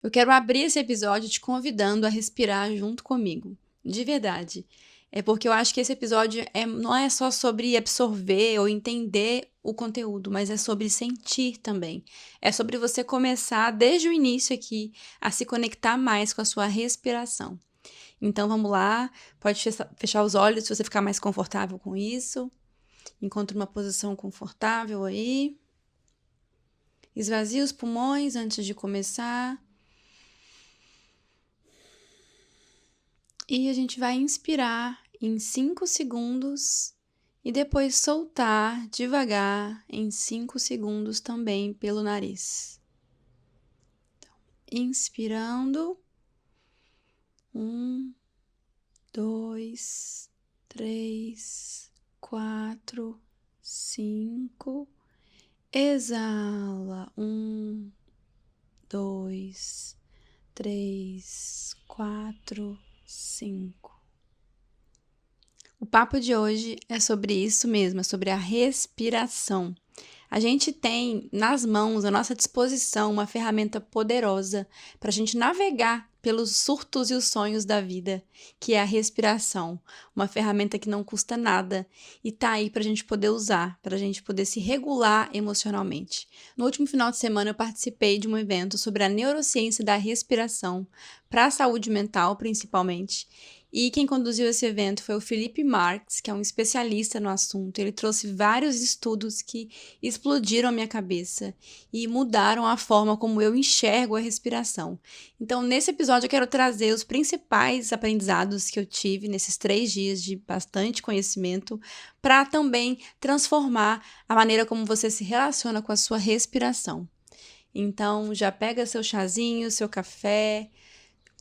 Eu quero abrir esse episódio te convidando a respirar junto comigo, de verdade. É porque eu acho que esse episódio não é só sobre absorver ou entender o conteúdo, mas é sobre sentir também. É sobre você começar desde o início aqui a se conectar mais com a sua respiração. Então vamos lá, pode fechar os olhos se você ficar mais confortável com isso. Encontre uma posição confortável aí. Esvazie os pulmões antes de começar. E a gente vai inspirar em 5 segundos e depois soltar devagar em 5 segundos também pelo nariz. Então, inspirando. 1, 2, 3, 4, 5. Exala. 1, 2, 3, 4, 5. O papo de hoje é sobre isso mesmo, é sobre a respiração. A gente tem nas mãos, à nossa disposição, uma ferramenta poderosa para a gente navegar pelos surtos e os sonhos da vida, que é a respiração. Uma ferramenta que não custa nada e tá aí para a gente poder usar, para a gente poder se regular emocionalmente. No último final de semana, eu participei de um evento sobre a neurociência da respiração, para a saúde mental, principalmente. E quem conduziu esse evento foi o Felipe Marques, que é um especialista no assunto. Ele trouxe vários estudos que explodiram a minha cabeça e mudaram a forma como eu enxergo a respiração. Então, nesse episódio, eu quero trazer os principais aprendizados que eu tive nesses 3 dias de bastante conhecimento, para também transformar a maneira como você se relaciona com a sua respiração. Então, já pega seu chazinho, seu café,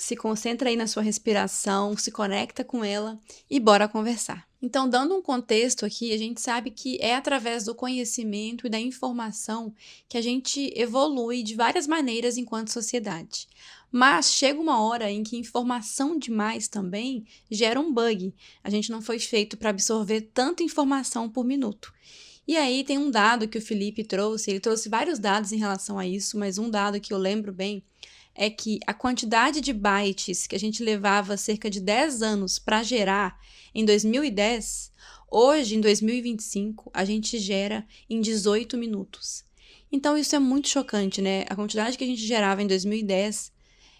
se concentra aí na sua respiração, se conecta com ela e bora conversar. Então, dando um contexto aqui, a gente sabe que é através do conhecimento e da informação que a gente evolui de várias maneiras enquanto sociedade. Mas chega uma hora em que informação demais também gera um bug. A gente não foi feito para absorver tanta informação por minuto. E aí tem um dado que o Felipe trouxe, ele trouxe vários dados em relação a isso, mas um dado que eu lembro bem é que a quantidade de bytes que a gente levava cerca de 10 anos para gerar em 2010, hoje, em 2025, a gente gera em 18 minutos. Então, isso é muito chocante, né? A quantidade que a gente gerava em 2010,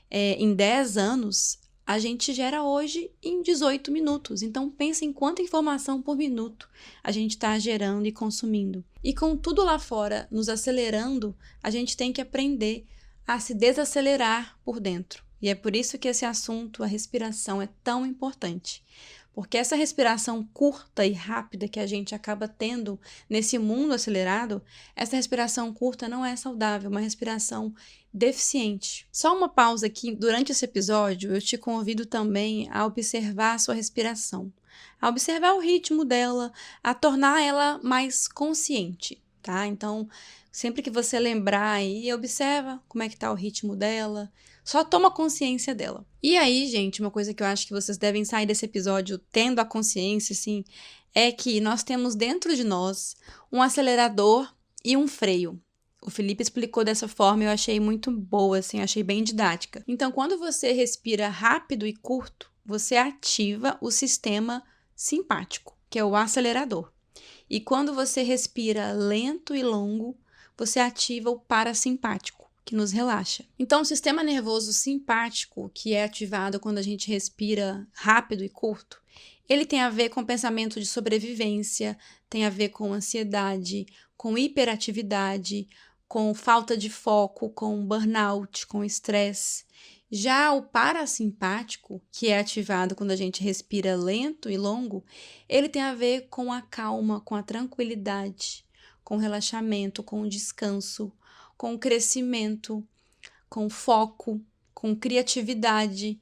em 10 anos, a gente gera hoje em 18 minutos. Então, pensa em quanta informação por minuto a gente está gerando e consumindo. E com tudo lá fora nos acelerando, a gente tem que aprender a se desacelerar por dentro. E é por isso que esse assunto, a respiração, é tão importante. Porque essa respiração curta e rápida que a gente acaba tendo nesse mundo acelerado, essa respiração curta não é saudável, uma respiração deficiente. Só uma pausa aqui, durante esse episódio, eu te convido também a observar a sua respiração, a observar o ritmo dela, a tornar ela mais consciente, tá? Então, sempre que você lembrar aí, observa como é que tá o ritmo dela, só toma consciência dela. E aí, gente, uma coisa que eu acho que vocês devem sair desse episódio tendo a consciência, assim, é que nós temos dentro de nós um acelerador e um freio. O Felipe explicou dessa forma e eu achei muito boa, assim, achei bem didática. Então, quando você respira rápido e curto, você ativa o sistema simpático, que é o acelerador. E quando você respira lento e longo, você ativa o parasimpático, que nos relaxa. Então, o sistema nervoso simpático, que é ativado quando a gente respira rápido e curto, ele tem a ver com pensamento de sobrevivência, tem a ver com ansiedade, com hiperatividade, com falta de foco, com burnout, com estresse. Já o parasimpático, que é ativado quando a gente respira lento e longo, ele tem a ver com a calma, com a tranquilidade, com o relaxamento, com o descanso, com o crescimento, com foco, com criatividade.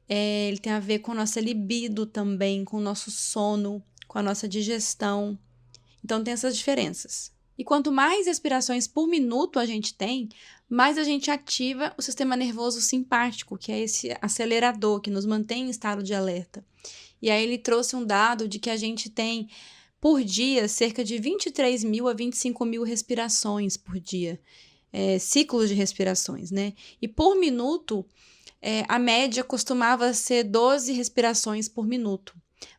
Ele tem a ver com a nossa libido também, com o nosso sono, com a nossa digestão. Então, tem essas diferenças. E quanto mais respirações por minuto a gente tem, mais a gente ativa o sistema nervoso simpático, que é esse acelerador que nos mantém em estado de alerta. E aí ele trouxe um dado de que a gente tem, por dia, cerca de 23 mil a 25 mil respirações por dia. ciclos de respirações, né? E por minuto, a média costumava ser 12 respirações por minuto,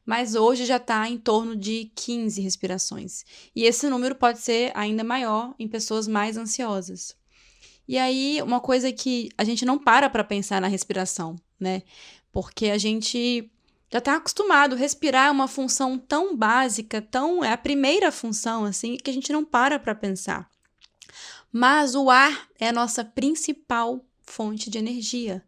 mas hoje já está em torno de 15 respirações. E esse número pode ser ainda maior em pessoas mais ansiosas. E aí, uma coisa que a gente não para pensar na respiração, né? Porque a gente já está acostumado. Respirar é uma função tão básica, é a primeira função, assim, que a gente não para pensar. Mas o ar é a nossa principal fonte de energia.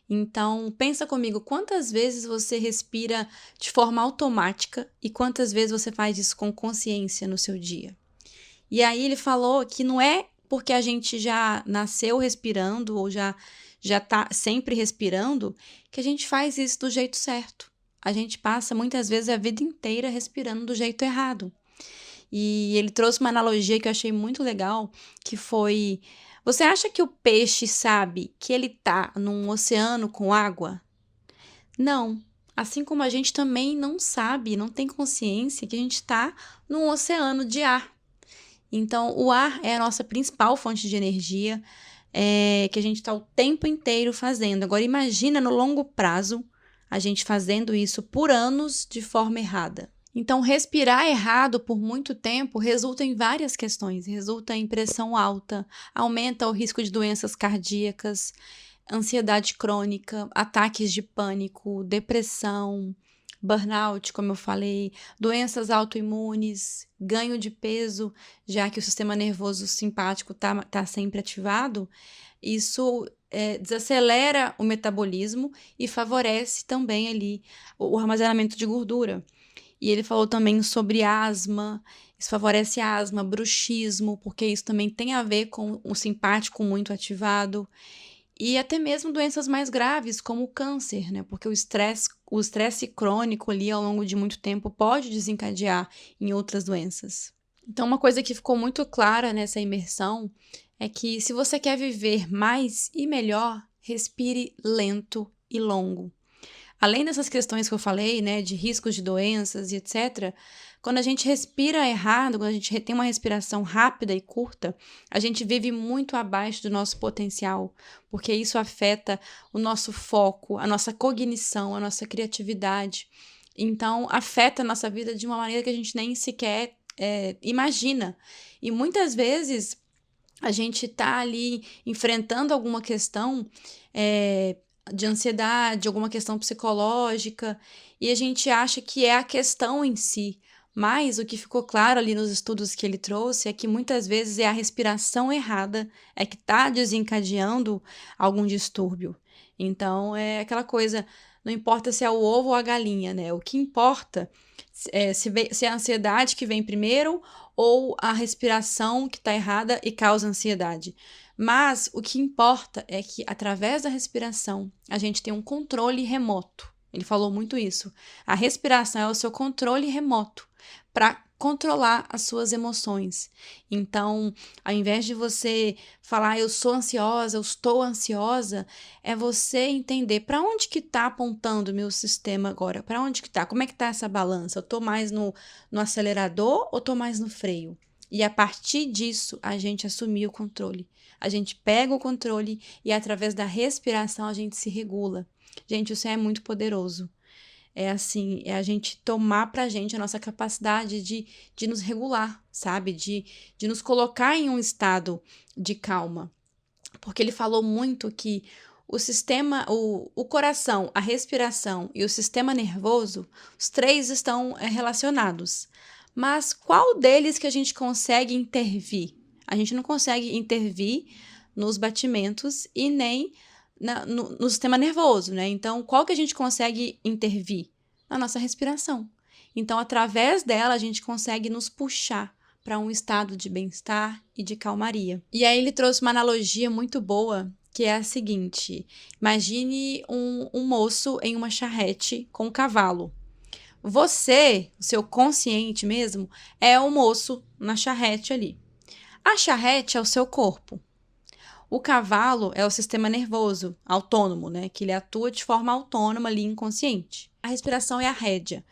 Então, pensa comigo, quantas vezes você respira de forma automática e quantas vezes você faz isso com consciência no seu dia? E aí ele falou que não é porque a gente já nasceu respirando ou já está sempre respirando que a gente faz isso do jeito certo. A gente passa muitas vezes a vida inteira respirando do jeito errado. E ele trouxe uma analogia que eu achei muito legal, que foi: você acha que o peixe sabe que ele tá num oceano com água? Não. Assim como a gente também não sabe, não tem consciência que a gente está num oceano de ar. Então, o ar é a nossa principal fonte de energia, que a gente está o tempo inteiro fazendo. Agora, imagina no longo prazo a gente fazendo isso por anos de forma errada. Então, respirar errado por muito tempo resulta em várias questões. Resulta em pressão alta, aumenta o risco de doenças cardíacas, ansiedade crônica, ataques de pânico, depressão, burnout, como eu falei, doenças autoimunes, ganho de peso, já que o sistema nervoso simpático tá sempre ativado. Isso desacelera o metabolismo e favorece também ali o armazenamento de gordura. E ele falou também sobre asma, isso favorece a asma, bruxismo, porque isso também tem a ver com o simpático muito ativado. E até mesmo doenças mais graves, como o câncer, né? Porque o estresse crônico ali ao longo de muito tempo pode desencadear em outras doenças. Então, uma coisa que ficou muito clara nessa imersão é que se você quer viver mais e melhor, respire lento e longo. Além dessas questões que eu falei, né, de riscos de doenças e etc., quando a gente respira errado, quando a gente tem uma respiração rápida e curta, a gente vive muito abaixo do nosso potencial, porque isso afeta o nosso foco, a nossa cognição, a nossa criatividade. Então, afeta a nossa vida de uma maneira que a gente nem sequer imagina. E muitas vezes a gente está ali enfrentando alguma questão de ansiedade, alguma questão psicológica, e a gente acha que é a questão em si. Mas o que ficou claro ali nos estudos que ele trouxe é que muitas vezes é a respiração errada que está desencadeando algum distúrbio. Então, é aquela coisa, não importa se é o ovo ou a galinha, né? O que importa se é a ansiedade que vem primeiro ou a respiração que está errada e causa ansiedade. Mas o que importa é que, através da respiração, a gente tem um controle remoto. Ele falou muito isso. A respiração é o seu controle remoto para controlar as suas emoções. Então, ao invés de você falar eu sou ansiosa, eu estou ansiosa, é você entender para onde que está apontando o meu sistema agora, para onde que está, como é que está essa balança, eu estou mais no acelerador ou estou mais no freio? E a partir disso, a gente assumir o controle. A gente pega o controle e através da respiração a gente se regula. Gente, isso é muito poderoso. É assim, é a gente tomar pra gente a nossa capacidade de nos regular, sabe? De nos colocar em um estado de calma. Porque ele falou muito que o sistema, o coração, a respiração e o sistema nervoso, os três estão relacionados. Mas qual deles que a gente consegue intervir? A gente não consegue intervir nos batimentos e nem no sistema nervoso, né? Então, qual que a gente consegue intervir? Na nossa respiração. Então, através dela, a gente consegue nos puxar para um estado de bem-estar e de calmaria. E aí ele trouxe uma analogia muito boa, que é a seguinte: imagine um moço em uma charrete com um cavalo. Você, o seu consciente mesmo, é o moço na charrete ali. A charrete é o seu corpo. O cavalo é o sistema nervoso autônomo, né? Que ele atua de forma autônoma ali, inconsciente. A respiração é a rédea.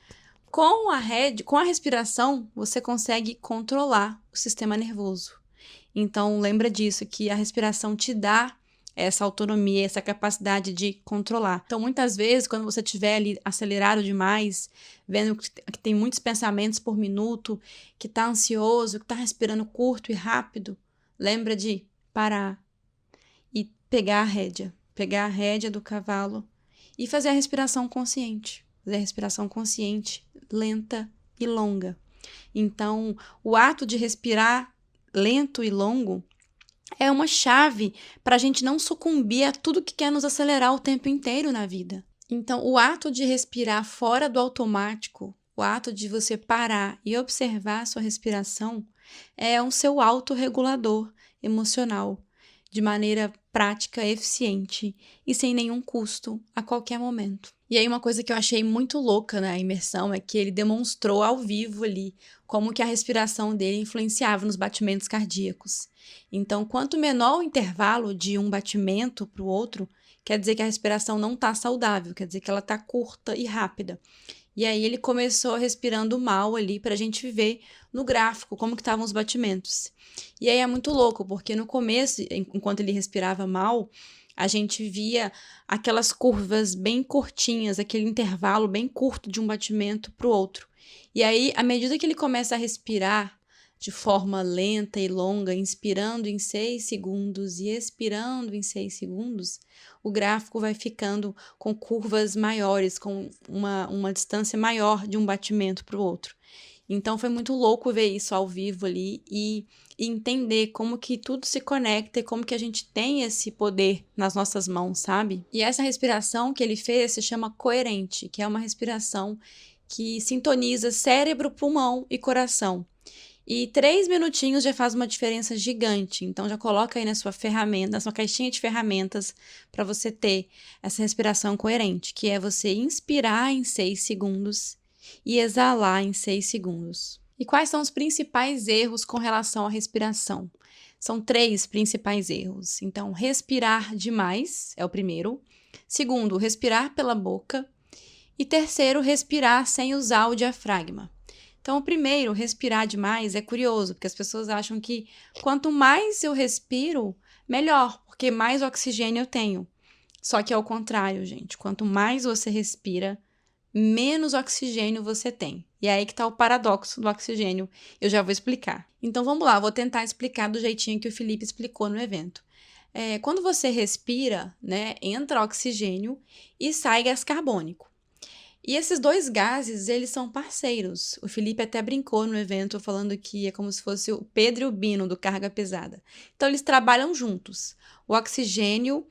Com a respiração, você consegue controlar o sistema nervoso. Então, lembra disso, que a respiração te dá essa autonomia, essa capacidade de controlar. Então, muitas vezes, quando você estiver ali acelerado demais, vendo que tem muitos pensamentos por minuto, que está ansioso, que está respirando curto e rápido, lembra de parar e pegar a rédea do cavalo e fazer a respiração consciente. Fazer a respiração consciente, lenta e longa. Então, o ato de respirar lento e longo é uma chave para a gente não sucumbir a tudo que quer nos acelerar o tempo inteiro na vida. Então, o ato de respirar fora do automático, o ato de você parar e observar a sua respiração, é um seu autorregulador emocional, de maneira prática, eficiente e sem nenhum custo a qualquer momento. E aí uma coisa que eu achei muito louca na imersão é que ele demonstrou ao vivo ali como que a respiração dele influenciava nos batimentos cardíacos. Então, quanto menor o intervalo de um batimento para o outro, quer dizer que a respiração não está saudável, quer dizer que ela está curta e rápida. E aí ele começou respirando mal ali para a gente ver no gráfico como que estavam os batimentos. E aí é muito louco, porque no começo, enquanto ele respirava mal, a gente via aquelas curvas bem curtinhas, aquele intervalo bem curto de um batimento para o outro. E aí, à medida que ele começa a respirar de forma lenta e longa, inspirando em 6 segundos e expirando em 6 segundos, o gráfico vai ficando com curvas maiores, com uma distância maior de um batimento para o outro. Então foi muito louco ver isso ao vivo ali e entender como que tudo se conecta e como que a gente tem esse poder nas nossas mãos, sabe? E essa respiração que ele fez se chama coerente, que é uma respiração que sintoniza cérebro, pulmão e coração. E 3 minutinhos já faz uma diferença gigante. Então já coloca aí na sua ferramenta, na sua caixinha de ferramentas para você ter essa respiração coerente, que é você inspirar em 6 segundos e exalar em 6 segundos. E quais são os principais erros com relação à respiração? São 3 principais erros. Então, respirar demais é o primeiro. Segundo, respirar pela boca. E terceiro, respirar sem usar o diafragma. Então, o primeiro, respirar demais, é curioso, porque as pessoas acham que quanto mais eu respiro, melhor, porque mais oxigênio eu tenho. Só que é o contrário, gente. Quanto mais você respira, menos oxigênio você tem. E é aí que está o paradoxo do oxigênio. Eu já vou explicar. Então, vamos lá, vou tentar explicar do jeitinho que o Felipe explicou no evento. Quando você respira, né, entra oxigênio e sai gás carbônico. E esses 2 gases, eles são parceiros. O Felipe até brincou no evento falando que é como se fosse o Pedro e o Bino do Carga Pesada. Então, eles trabalham juntos. O oxigênio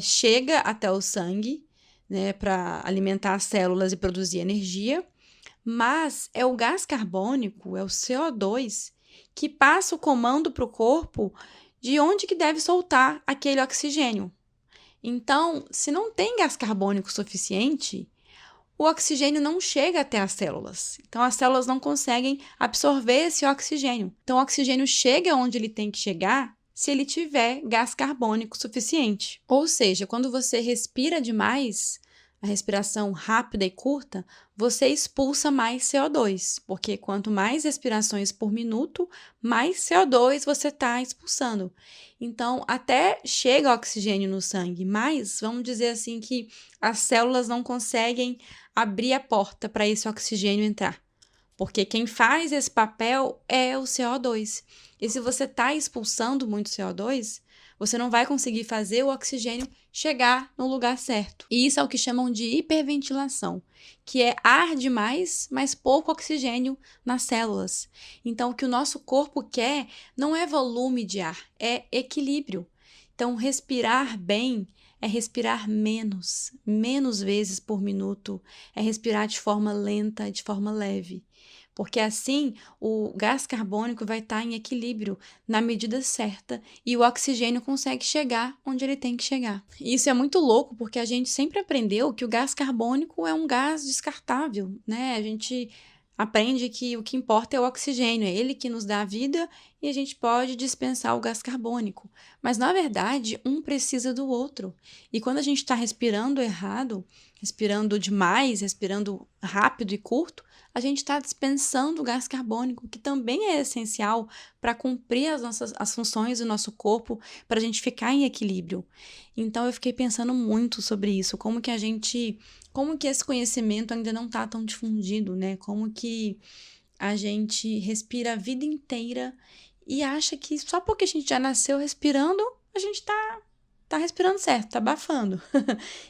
chega até o sangue, né, para alimentar as células e produzir energia, mas é o gás carbônico, é o CO2, que passa o comando para o corpo de onde que deve soltar aquele oxigênio. Então, se não tem gás carbônico suficiente, o oxigênio não chega até as células. Então, as células não conseguem absorver esse oxigênio. Então, o oxigênio chega onde ele tem que chegar se ele tiver gás carbônico suficiente. Ou seja, quando você respira demais, a respiração rápida e curta, você expulsa mais CO2, porque quanto mais respirações por minuto, mais CO2 você está expulsando. Então, até chega oxigênio no sangue, mas vamos dizer assim que as células não conseguem abrir a porta para esse oxigênio entrar, porque quem faz esse papel é o CO2. E se você está expulsando muito CO2, você não vai conseguir fazer o oxigênio chegar no lugar certo. E isso é o que chamam de hiperventilação, que é ar demais, mas pouco oxigênio nas células. Então, o que o nosso corpo quer não é volume de ar, é equilíbrio. Então, respirar bem é respirar menos vezes por minuto, é respirar de forma lenta, de forma leve. Porque assim o gás carbônico vai estar em equilíbrio na medida certa e o oxigênio consegue chegar onde ele tem que chegar. E isso é muito louco porque a gente sempre aprendeu que o gás carbônico é um gás descartável, né? A gente aprende que o que importa é o oxigênio, é ele que nos dá a vida e a gente pode dispensar o gás carbônico. Mas, na verdade, um precisa do outro. E quando a gente está respirando errado, respirando demais, respirando rápido e curto, a gente está dispensando o gás carbônico, que também é essencial para cumprir as funções do nosso corpo, para a gente ficar em equilíbrio. Então, eu fiquei pensando muito sobre isso, como que esse conhecimento ainda não está tão difundido, né? Como que a gente respira a vida inteira e acha que só porque a gente já nasceu respirando, a gente tá respirando certo, tá abafando.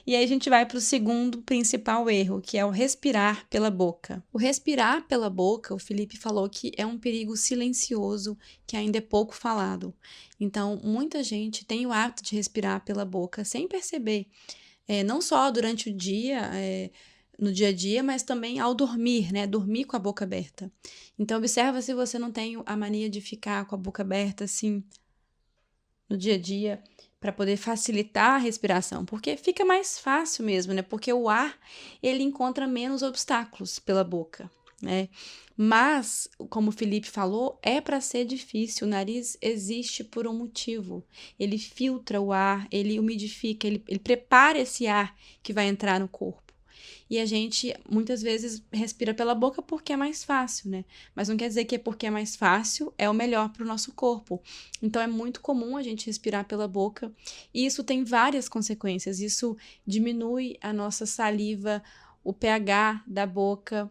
E aí a gente vai para o segundo principal erro, que é o respirar pela boca. O respirar pela boca, o Felipe falou que é um perigo silencioso que ainda é pouco falado. Então, muita gente tem o hábito de respirar pela boca sem perceber. Não só durante o dia, no dia a dia, mas também ao dormir, né? Dormir com a boca aberta. Então, observa se você não tem a mania de ficar com a boca aberta assim no dia a dia para poder facilitar a respiração, porque fica mais fácil mesmo, né? Porque o ar, ele encontra menos obstáculos pela boca, né? Mas, como o Felipe falou, é para ser difícil. O nariz existe por um motivo. Ele filtra o ar, ele umidifica, ele prepara esse ar que vai entrar no corpo. E a gente muitas vezes respira pela boca porque é mais fácil, né? Mas não quer dizer que é porque é mais fácil, é o melhor para o nosso corpo. Então é muito comum a gente respirar pela boca e isso tem várias consequências. Isso diminui a nossa saliva, o pH da boca,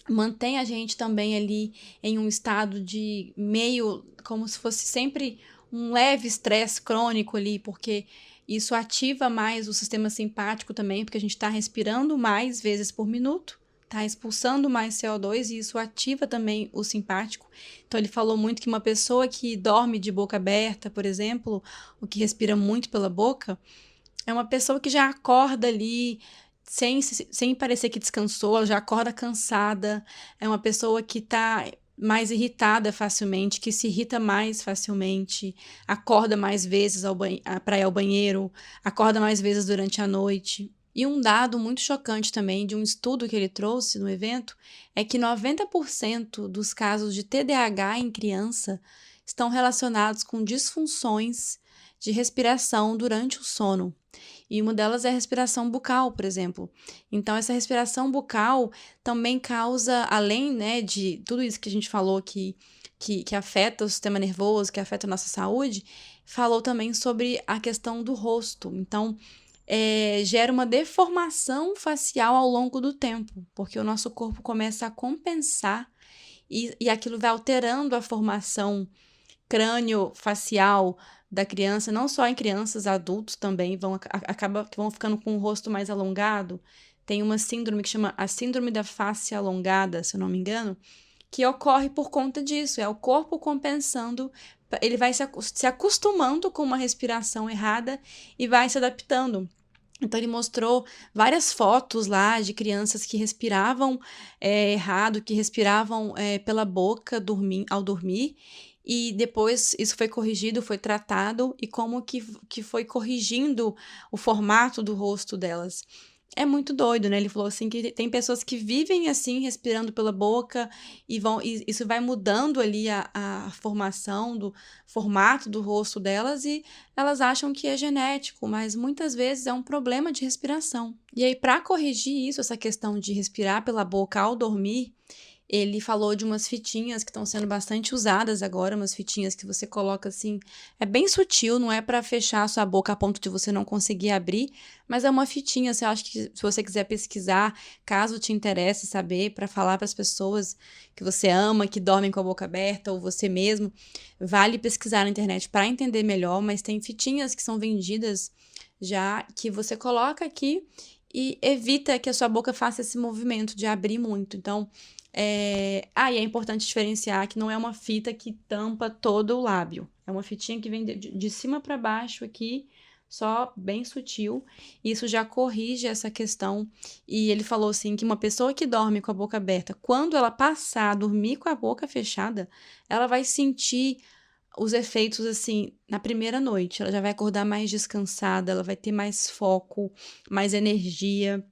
mantém a gente também ali em um estado de meio, como se fosse sempre um leve estresse crônico ali, porque isso ativa mais o sistema simpático também, porque a gente está respirando mais vezes por minuto, está expulsando mais CO2 e isso ativa também o simpático. Então ele falou muito que uma pessoa que dorme de boca aberta, por exemplo, ou que respira muito pela boca, é uma pessoa que já acorda ali sem parecer que descansou, ela já acorda cansada, é uma pessoa que está mais irritada facilmente, que se irrita mais facilmente, acorda mais vezes para ir ao banheiro, acorda mais vezes durante a noite. E um dado muito chocante também de um estudo que ele trouxe no evento é que 90% dos casos de TDAH em criança estão relacionados com disfunções de respiração durante o sono. E uma delas é a respiração bucal, por exemplo. Então, essa respiração bucal também causa, além, né, de tudo isso que a gente falou que afeta o sistema nervoso, que afeta a nossa saúde, falou também sobre a questão do rosto. Então, gera uma deformação facial ao longo do tempo, porque o nosso corpo começa a compensar e aquilo vai alterando a formação crânio-facial da criança, não só em crianças, adultos também acaba que vão ficando com o rosto mais alongado. Tem uma síndrome que chama a síndrome da face alongada, se eu não me engano, que ocorre por conta disso. É o corpo compensando, ele vai se acostumando com uma respiração errada e vai se adaptando. Então, ele mostrou várias fotos lá de crianças que respiravam errado, que respiravam pela boca ao dormir, e depois isso foi corrigido, foi tratado, e como que foi corrigindo o formato do rosto delas. É muito doido, né? Ele falou assim que tem pessoas que vivem assim, respirando pela boca, e isso vai mudando ali a formação do formato do rosto delas, e elas acham que é genético, mas muitas vezes é um problema de respiração. E aí, para corrigir isso, essa questão de respirar pela boca ao dormir, ele falou de umas fitinhas que estão sendo bastante usadas agora, umas fitinhas que você coloca assim, é bem sutil, não é para fechar a sua boca a ponto de você não conseguir abrir, mas é uma fitinha, você acha que se você quiser pesquisar, caso te interesse saber, para falar para as pessoas que você ama, que dormem com a boca aberta, ou você mesmo, vale pesquisar na internet para entender melhor, mas tem fitinhas que são vendidas já, que você coloca aqui e evita que a sua boca faça esse movimento de abrir muito. Então, e é importante diferenciar que não é uma fita que tampa todo o lábio. É uma fitinha que vem de cima para baixo aqui, só bem sutil. Isso já corrige essa questão. E ele falou assim que uma pessoa que dorme com a boca aberta, quando ela passar a dormir com a boca fechada, ela vai sentir os efeitos assim na primeira noite. Ela já vai acordar mais descansada, ela vai ter mais foco, mais energia.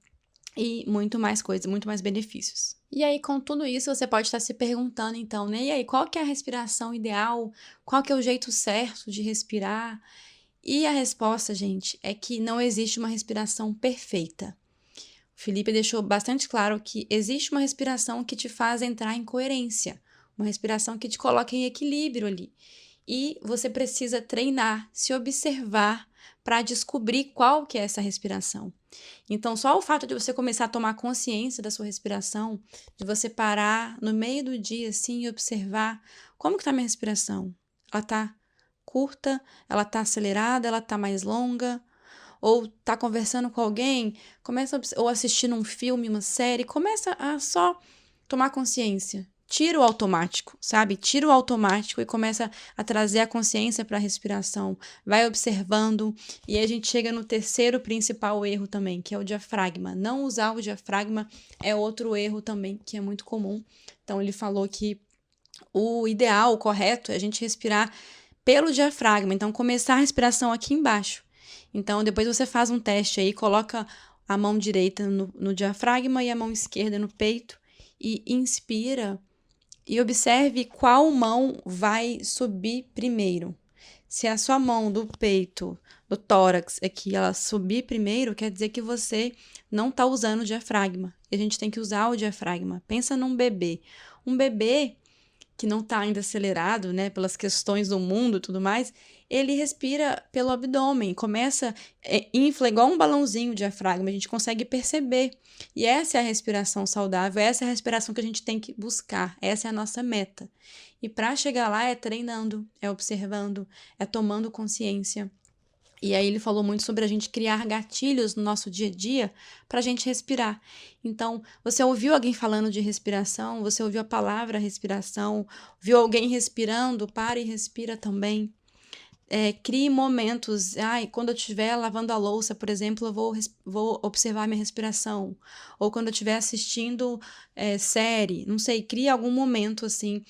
e muito mais coisas, muito mais benefícios. E aí, com tudo isso, você pode estar se perguntando, então, né? E aí, qual que é a respiração ideal? Qual que é o jeito certo de respirar? E a resposta, gente, é que não existe uma respiração perfeita. O Felipe deixou bastante claro que existe uma respiração que te faz entrar em coerência, uma respiração que te coloca em equilíbrio ali. E você precisa treinar, se observar para descobrir qual que é essa respiração. Então, só o fato de você começar a tomar consciência da sua respiração, de você parar no meio do dia assim e observar como que está a minha respiração. Ela está curta, ela está acelerada, ela está mais longa, ou está conversando com alguém, começa ou assistindo um filme, uma série, começa a só tomar consciência. Tira o automático, sabe? Tira o automático e começa a trazer a consciência para a respiração. Vai observando. E aí a gente chega no terceiro principal erro também, que é o diafragma. Não usar o diafragma é outro erro também, que é muito comum. Então, ele falou que o ideal, o correto, é a gente respirar pelo diafragma. Então, começar a respiração aqui embaixo. Então, depois você faz um teste aí, coloca a mão direita no diafragma e a mão esquerda no peito e inspira e observe qual mão vai subir primeiro. Se a sua mão do peito, do tórax aqui, ela subir primeiro, quer dizer que você não está usando o diafragma. E a gente tem que usar o diafragma. Pensa num bebê. Um bebê que não está ainda acelerado, né, pelas questões do mundo e tudo mais, ele respira pelo abdômen, começa, infla igual um balãozinho o diafragma, a gente consegue perceber. E essa é a respiração saudável, essa é a respiração que a gente tem que buscar, essa é a nossa meta. E para chegar lá é treinando, é observando, é tomando consciência. E aí ele falou muito sobre a gente criar gatilhos no nosso dia a dia para a gente respirar. Então, você ouviu alguém falando de respiração, você ouviu a palavra respiração, viu alguém respirando, para e respira também. Crie momentos. Quando eu estiver lavando a louça, por exemplo, eu vou observar minha respiração. Ou quando eu estiver assistindo série, não sei, crie algum momento assim,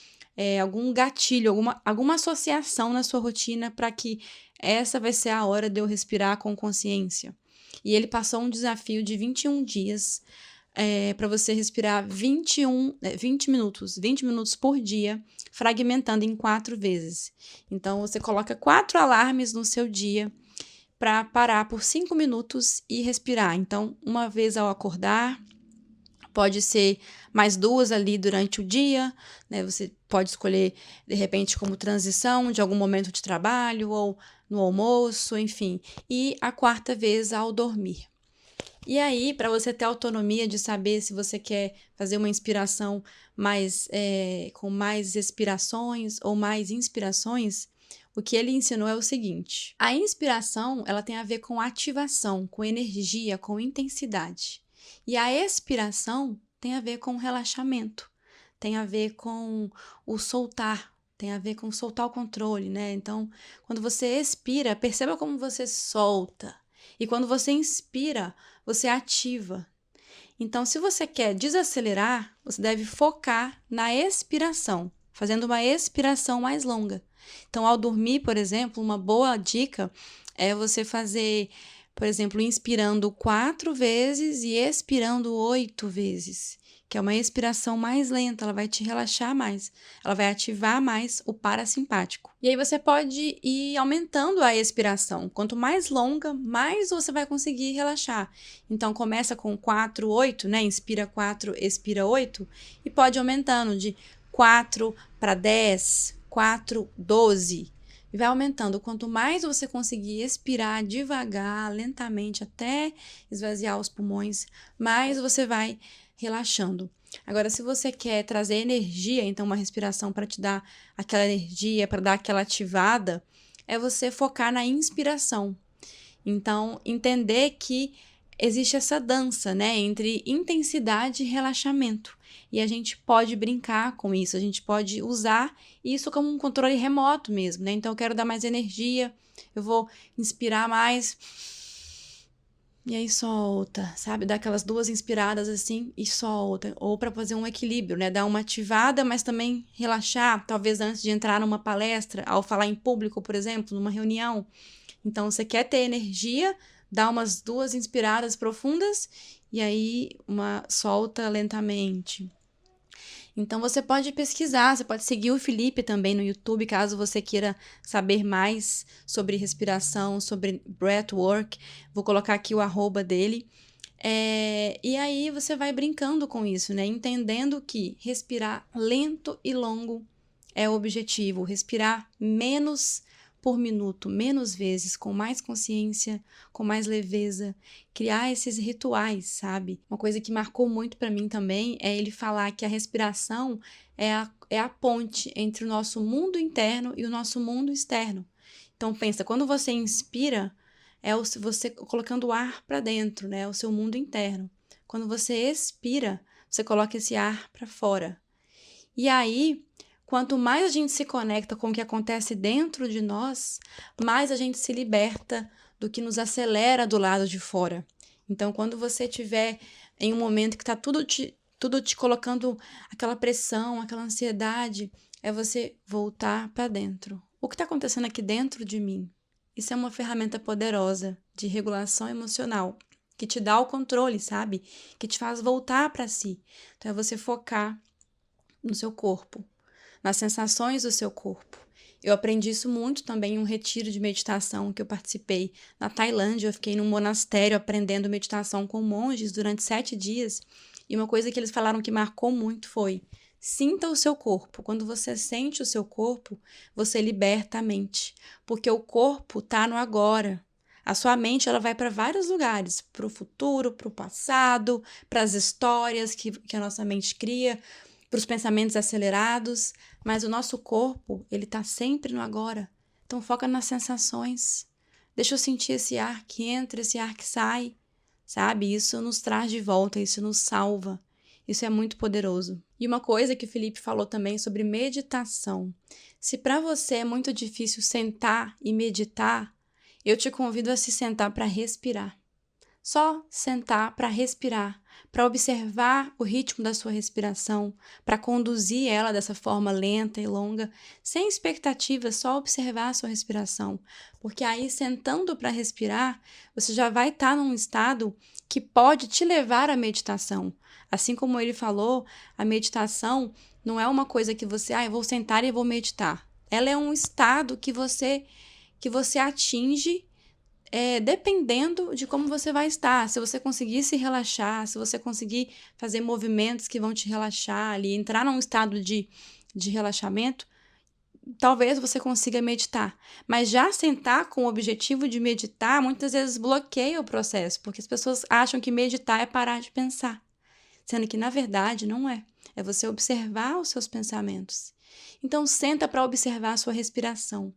algum gatilho, alguma associação na sua rotina para que essa vai ser a hora de eu respirar com consciência. E ele passou um desafio de 21 dias para você respirar 20 minutos por dia, fragmentando em 4 vezes. Então, você coloca 4 alarmes no seu dia para parar por 5 minutos e respirar. Então, uma vez ao acordar, pode ser mais 2 ali durante o dia, né? Você pode escolher, de repente, como transição de algum momento de trabalho ou no almoço, enfim. E a 4ª vez ao dormir. E aí, para você ter autonomia de saber se você quer fazer uma inspiração com mais expirações ou mais inspirações, o que ele ensinou é o seguinte: a inspiração, ela tem a ver com ativação, com energia, com intensidade. E a expiração tem a ver com relaxamento, tem a ver com o soltar, tem a ver com soltar o controle, né? Então, quando você expira, perceba como você solta. E quando você inspira, você ativa. Então, se você quer desacelerar, você deve focar na expiração, fazendo uma expiração mais longa. Então, ao dormir, por exemplo, uma boa dica é você fazer, por exemplo, inspirando 4 vezes e expirando 8 vezes, que é uma expiração mais lenta, ela vai te relaxar mais, ela vai ativar mais o parasimpático. E aí você pode ir aumentando a expiração. Quanto mais longa, mais você vai conseguir relaxar. Então, começa com 4, 8, né? Inspira 4, expira 8, e pode ir aumentando de 4 para 10, 4, 12. E vai aumentando. Quanto mais você conseguir expirar devagar, lentamente, até esvaziar os pulmões, mais você vai relaxando. Agora, se você quer trazer energia, então uma respiração para te dar aquela energia, para dar aquela ativada, é você focar na inspiração. Então, entender que existe essa dança, né, entre intensidade e relaxamento. E a gente pode brincar com isso, a gente pode usar isso como um controle remoto mesmo, né? Então, eu quero dar mais energia, eu vou inspirar mais. E aí solta, sabe? Dá aquelas 2 inspiradas assim e solta. Ou para fazer um equilíbrio, né? Dar uma ativada, mas também relaxar. Talvez antes de entrar numa palestra, ao falar em público, por exemplo, numa reunião. Então, você quer ter energia, dá umas 2 inspiradas profundas e aí solta lentamente. Então você pode pesquisar, você pode seguir o Felipe também no YouTube, caso você queira saber mais sobre respiração, sobre breathwork. Vou colocar aqui o @ dele. E aí você vai brincando com isso, né? Entendendo que respirar lento e longo é o objetivo. Respirar menos por minuto, menos vezes, com mais consciência, com mais leveza. Criar esses rituais, sabe? Uma coisa que marcou muito para mim também é ele falar que a respiração é a ponte entre o nosso mundo interno e o nosso mundo externo. Então pensa, quando você inspira, você colocando o ar para dentro, né? O seu mundo interno. Quando você expira, você coloca esse ar para fora. E aí, quanto mais a gente se conecta com o que acontece dentro de nós, mais a gente se liberta do que nos acelera do lado de fora. Então, quando você estiver em um momento que está tudo te colocando aquela pressão, aquela ansiedade, é você voltar para dentro. O que está acontecendo aqui dentro de mim? Isso é uma ferramenta poderosa de regulação emocional, que te dá o controle, sabe? Que te faz voltar para si. Então, é você focar no seu corpo, nas sensações do seu corpo. Eu aprendi isso muito também em um retiro de meditação que eu participei na Tailândia. Eu fiquei num monastério aprendendo meditação com monges durante 7 dias. E uma coisa que eles falaram que marcou muito foi: sinta o seu corpo. Quando você sente o seu corpo, você liberta a mente. Porque o corpo está no agora. A sua mente ela vai para vários lugares, para o futuro, para o passado, para as histórias que a nossa mente cria, para os pensamentos acelerados, mas o nosso corpo, ele está sempre no agora. Então foca nas sensações. Deixa eu sentir esse ar que entra, esse ar que sai, sabe? Isso nos traz de volta, isso nos salva. Isso é muito poderoso. E uma coisa que o Felipe falou também sobre meditação. Se para você é muito difícil sentar e meditar, eu te convido a se sentar para respirar. Só sentar para respirar, para observar o ritmo da sua respiração, para conduzir ela dessa forma lenta e longa, sem expectativa, só observar a sua respiração. Porque aí, sentando para respirar, você já vai estar num estado que pode te levar à meditação. Assim como ele falou, a meditação não é uma coisa que você, eu vou sentar e vou meditar. Ela é um estado que você atinge dependendo de como você vai estar. Se você conseguir se relaxar, se você conseguir fazer movimentos que vão te relaxar ali, entrar num estado de relaxamento, talvez você consiga meditar. Mas já sentar com o objetivo de meditar, muitas vezes bloqueia o processo, porque as pessoas acham que meditar é parar de pensar, sendo que, na verdade, não é. É você observar os seus pensamentos. Então, senta para observar a sua respiração.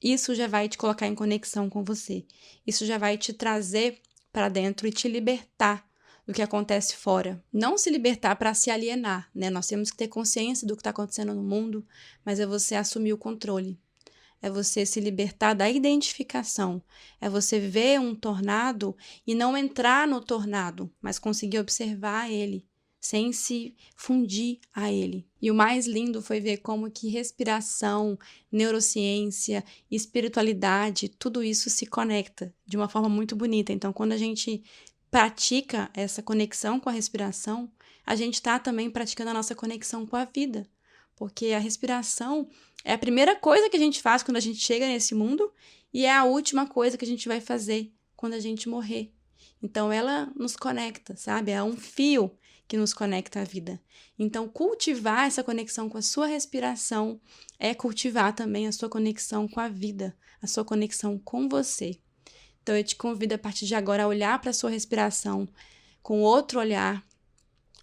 Isso já vai te colocar em conexão com você. Isso já vai te trazer para dentro e te libertar do que acontece fora. Não se libertar para se alienar, né? Nós temos que ter consciência do que está acontecendo no mundo, mas é você assumir o controle. É você se libertar da identificação. É você ver um tornado e não entrar no tornado, mas conseguir observar ele, sem se fundir a ele. E o mais lindo foi ver como que respiração, neurociência, espiritualidade, tudo isso se conecta de uma forma muito bonita. Então, quando a gente pratica essa conexão com a respiração, a gente está também praticando a nossa conexão com a vida. Porque a respiração é a primeira coisa que a gente faz quando a gente chega nesse mundo e é a última coisa que a gente vai fazer quando a gente morrer. Então, ela nos conecta, sabe? É um fio que nos conecta à vida. Então, cultivar essa conexão com a sua respiração é cultivar também a sua conexão com a vida, a sua conexão com você. Então, eu te convido a partir de agora a olhar para a sua respiração com outro olhar,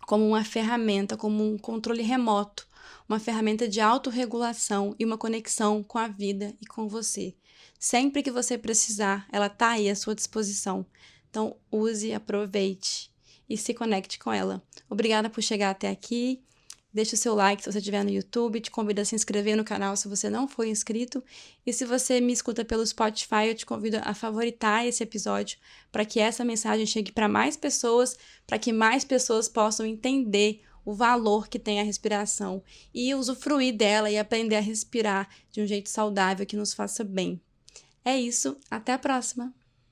como uma ferramenta, como um controle remoto, uma ferramenta de autorregulação e uma conexão com a vida e com você. Sempre que você precisar, ela está aí à sua disposição. Então, use, aproveite e se conecte com ela. Obrigada por chegar até aqui. Deixe o seu like se você estiver no YouTube. Te convido a se inscrever no canal se você não for inscrito. E se você me escuta pelo Spotify, eu te convido a favoritar esse episódio para que essa mensagem chegue para mais pessoas, para que mais pessoas possam entender o valor que tem a respiração e usufruir dela e aprender a respirar de um jeito saudável que nos faça bem. É isso. Até a próxima!